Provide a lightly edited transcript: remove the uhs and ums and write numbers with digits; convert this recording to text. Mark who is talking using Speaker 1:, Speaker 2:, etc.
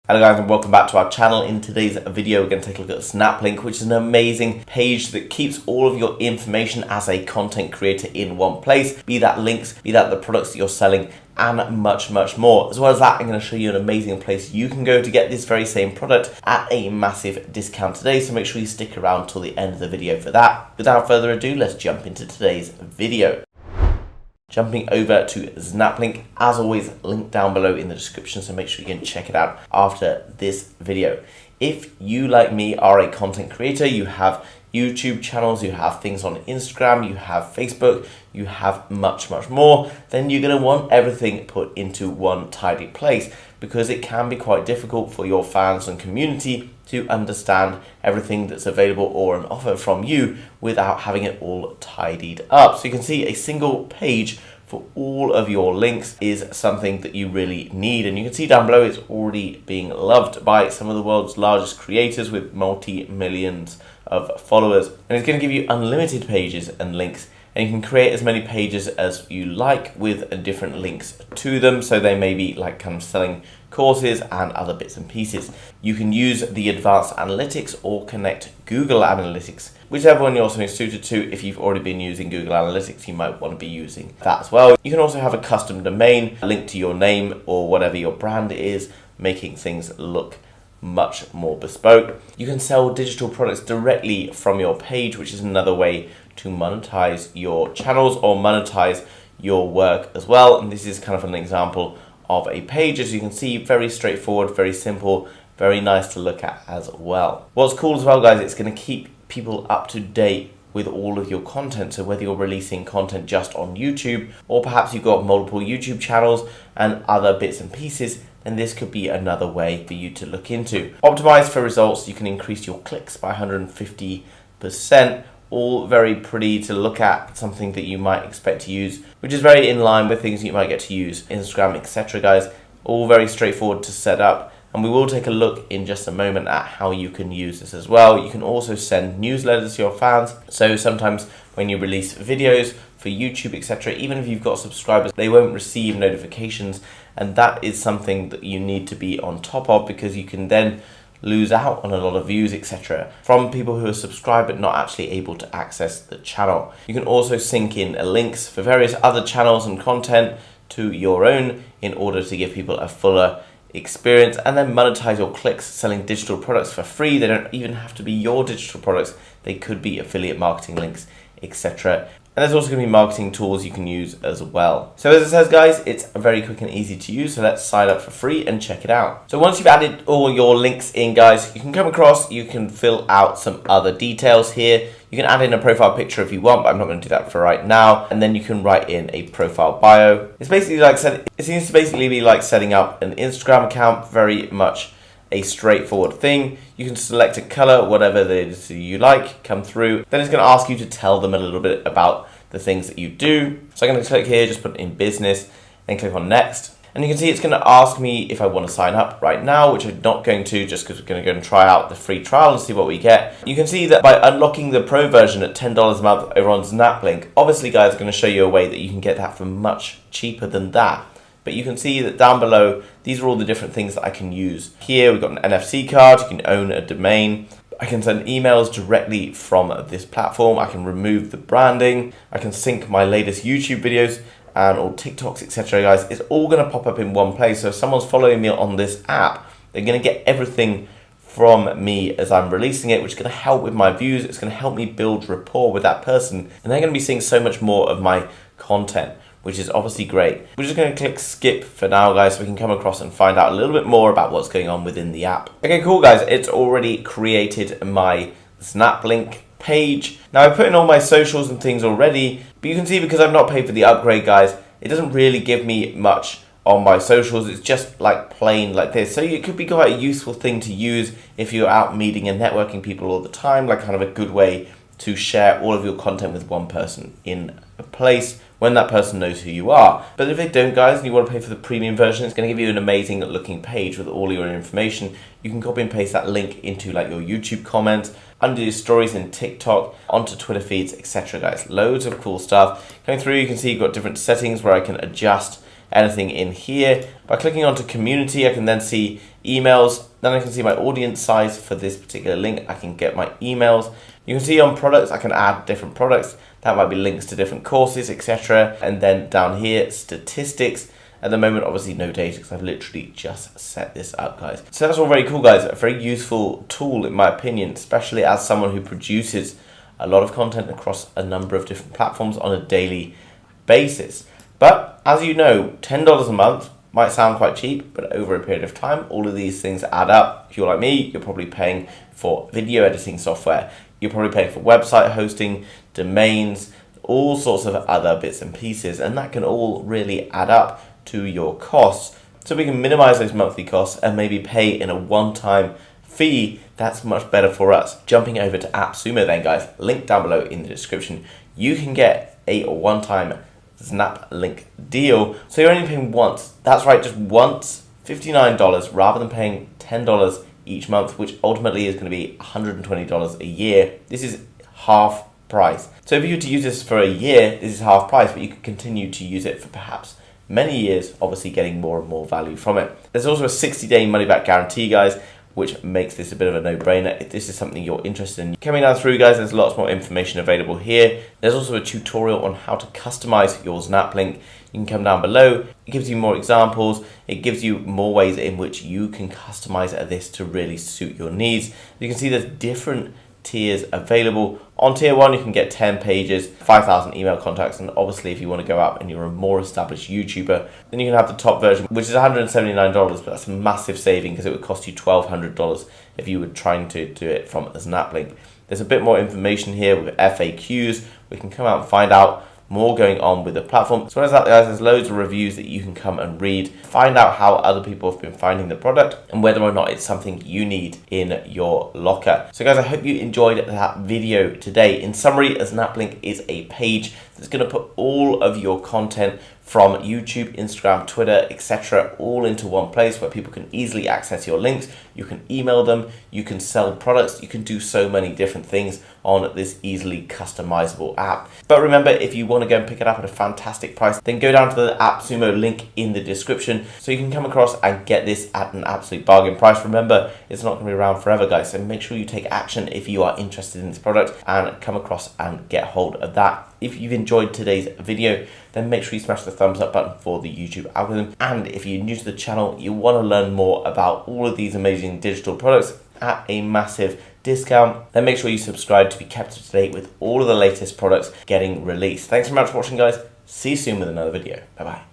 Speaker 1: Hello guys and welcome back to our channel. In today's video we're going to take a look at Znaplink, which is an amazing page that keeps all of your information as a content creator in one place, be that links, be that the products that you're selling, and much more. As well as that, I'm going to show you an amazing place you can go to get this very same product at a massive discount today, so make sure you stick around till the end of the video for that. Without further ado, let's jump into today's video. Jumping over to Znaplink, as always, link down below in the description, so make sure you can check it out after this video. If you, like me, are a content creator, you have YouTube channels, you have things on Instagram, you have Facebook, you have much more, then you're going to want everything put into one tidy place, because it can be quite difficult for your fans and community to understand everything that's available or an offer from you without having it all tidied up. So you can see a single page for all of your links is something that you really need, and you can see down below it's already being loved by some of the world's largest creators with multi-millions of followers, and it's going to give you unlimited pages and links, and you can create as many pages as you like with different links to them, so they may be like kind of selling courses and other bits and pieces. You can use the advanced analytics or connect Google Analytics, whichever one you're also suited to. If you've already been using Google Analytics, you might want to be using that as well. You can also have a custom domain linked to your name or whatever your brand is, making things look much more bespoke. You can sell digital products directly from your page, which is another way to monetize your channels or monetize your work as well. And this is kind of an example of a page. As you can see, very straightforward, very simple, very nice to look at as well. What's cool as well, guys, it's going to keep people up to date with all of your content. So whether you're releasing content just on YouTube, or perhaps you've got multiple YouTube channels and other bits and pieces, then this could be another way for you to look into. Optimize for results, you can increase your clicks by 150%. All very pretty to look at, something that you might expect to use, which is very in line with things you might get to use, Instagram, etc. guys. All very straightforward to set up, and we will take a look in just a moment at how you can use this as well. You can also send newsletters to your fans, so sometimes when you release videos for YouTube, etc., even if you've got subscribers, they won't receive notifications, and that is something that you need to be on top of, because you can then lose out on a lot of views, etc., from people who are subscribed but not actually able to access the channel. You can also sync in links for various other channels and content to your own in order to give people a fuller experience, and then monetize your clicks selling digital products for free. They don't even have to be your digital products, they could be affiliate marketing links, etc. And there's also going to be marketing tools you can use as well. So as it says, guys, it's very quick and easy to use, so let's sign up for free and check it out. So once you've added all your links in, guys, you can come across, you can fill out some other details here. You can add in a profile picture if you want, but I'm not going to do that for right now. And then you can write in a profile bio. It's basically like it seems to basically be like setting up an Instagram account, very much a straightforward thing. You can select a color, whatever it is you like, come through. Then it's going to ask you to tell them a little bit about the things that you do. So I'm going to click here, just put it in business, then click on next. And you can see it's going to ask me if I want to sign up right now, which I'm not going to, just because we're going to go and try out the free trial and see what we get. You can see that by unlocking the pro version at $10 a month over on Znaplink, obviously, guys, I'm going to show you a way that you can get that for much cheaper than that. But you can see that down below, these are all the different things that I can use. Here, we've got an NFC card, you can own a domain. I can send emails directly from this platform. I can remove the branding. I can sync my latest YouTube videos and all TikToks, etc. guys. It's all gonna pop up in one place. So if someone's following me on this app, they're gonna get everything from me as I'm releasing it, which is gonna help with my views. It's gonna help me build rapport with that person. And they're gonna be seeing so much more of my content, which is obviously great. We're just going to click skip for now, guys, so we can come across and find out a little bit more about what's going on within the app. Okay, cool, guys. It's already created my Znaplink page. Now, I put in all my socials and things already, but you can see because I've not paid for the upgrade, guys, it doesn't really give me much on my socials. It's just like plain like this. So it could be quite a useful thing to use if you're out meeting and networking people all the time, like kind of a good way to share all of your content with one person in a place when that person knows who you are. But if they don't, guys, and you want to pay for the premium version, it's going to give you an amazing looking page with all your information. You can copy and paste that link into like your YouTube comments, under your stories in TikTok, onto Twitter feeds, etc. guys. Loads of cool stuff. Coming through, you can see you've got different settings where I can adjust anything in here. By clicking onto community, I can then see emails. Then I can see my audience size for this particular link. I can get my emails. You can see on products, I can add different products. That might be links to different courses, etc. And then down here, statistics. At the moment, obviously no data because I've literally just set this up, guys. So that's all very cool, guys. A very useful tool in my opinion, especially as someone who produces a lot of content across a number of different platforms on a daily basis. But as you know, $10 a month might sound quite cheap, but over a period of time, all of these things add up. If you're like me, you're probably paying for video editing software. You're probably paying for website hosting, domains, all sorts of other bits and pieces, and that can all really add up to your costs. So we can minimize those monthly costs and maybe pay in a one-time fee. That's much better for us. Jumping over to Appsumo then, guys, link down below in the description. You can get a one-time Znaplink deal. So you're only paying once. That's right, just once, $59 rather than paying $10 each month, which ultimately is going to be $120 a year. This is half price. So if you were to use this for a year, this is half price, but you could continue to use it for perhaps many years, obviously getting more and more value from it. There's also a 60-day money-back guarantee, guys, which makes this a bit of a no-brainer if this is something you're interested in. Coming down through, guys, there's lots more information available here. There's also a tutorial on how to customize your Znaplink. You can come down below. It gives you more examples. It gives you more ways in which you can customize this to really suit your needs. You can see there's different tiers available. On tier 1, you can get 10 pages, 5,000 email contacts, and obviously if you want to go up and you're a more established YouTuber, then you can have the top version, which is $179, but that's a massive saving because it would cost you $1,200 if you were trying to do it from Znaplink. There's a bit more information here with FAQs. We can come out and find out more going on with the platform. So as that, guys, there's loads of reviews that you can come and read, find out how other people have been finding the product and whether or not it's something you need in your locker. So guys, I hope you enjoyed that video today. In summary, a Znaplink is a page that's going to put all of your content from YouTube, Instagram, Twitter, etc. all into one place where people can easily access your links. You can email them, you can sell products, you can do so many different things on this easily customizable app. But remember, if you want to go and pick it up at a fantastic price, then go down to the Appsumo link in the description so you can come across and get this at an absolute bargain price. Remember, it's not going to be around forever, guys, so make sure you take action if you are interested in this product and come across and get hold of that. If you've enjoyed today's video, then make sure you smash the thumbs up button for the YouTube algorithm. And if you're new to the channel, you want to learn more about all of these amazing digital products at a massive discount, then make sure you subscribe to be kept up to date with all of the latest products getting released. Thanks so much for watching, guys. See you soon with another video. Bye-bye.